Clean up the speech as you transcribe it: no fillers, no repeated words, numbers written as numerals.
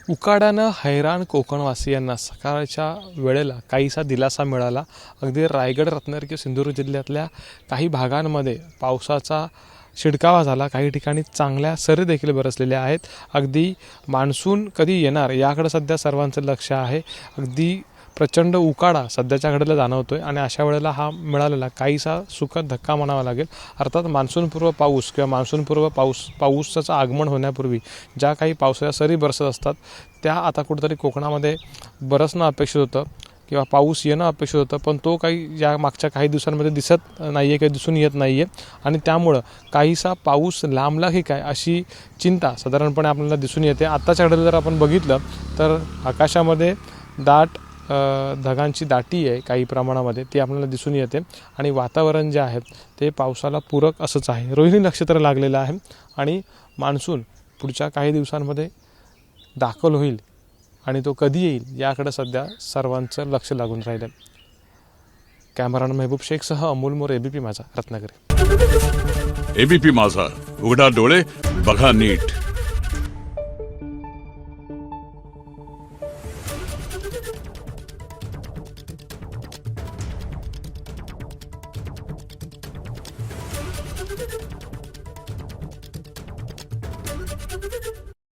उकाड्यानं हैराण कोकणवासियांना सकाळच्या वेळेला काहीसा दिलासा मिळाला. अगदी रायगड, रत्नागिरी किंवा सिंधुदुर्ग जिल्ह्यातल्या काही भागांमध्ये पावसाचा शिडकावा झाला. काही ठिकाणी चांगल्या सरी देखील बरसलेल्या आहेत. अगदी मान्सून कधी येणार याकडे सध्या सर्वांचं लक्ष आहे. अगदी प्रचंड उकाडा सध्याच्या घडीला जाणवतोय आणि अशा वेळेला हा मिळालेला काहीसा सुखद धक्का म्हणावा लागेल. अर्थात मान्सूनपूर्व पाऊस किंवा मान्सूनपूर्व पावसाचं आगमन होण्यापूर्वी ज्या काही पावसाच्या सरी बरसत असतात त्या आता कुठेतरी कोकणामध्ये बरसणं अपेक्षित होतं किंवा पाऊस येणं अपेक्षित होतं, पण तो काही या मागच्या काही दिवसांमध्ये दिसत नाही आहे, काही दिसून येत नाही आहे आणि त्यामुळं काहीसा पाऊस लांबला की काय अशी चिंता साधारणपणे आपल्याला दिसून येते. आत्ताच्या घडीला जर आपण बघितलं तर आकाशामध्ये दाट ढगांची दाटी आहे काही प्रमाणामध्ये, ती आपल्याला दिसून येते आणि वातावरण जे आहे ते पावसाला पूरक असंच आहे. रोहिणी नक्षत्र लागलेलं आहे आणि मान्सून पुढच्या काही दिवसांमध्ये दाखल होईल आणि तो कधी येईल याकडे सध्या सर्वांचं लक्ष लागून राहिलं. कॅमेरामॅन मेहबूब शेखसह अमोल मोरे, एबीपी माझा, रत्नागिरी. एबीपी माझा, उघडा डोळे बघा नीट.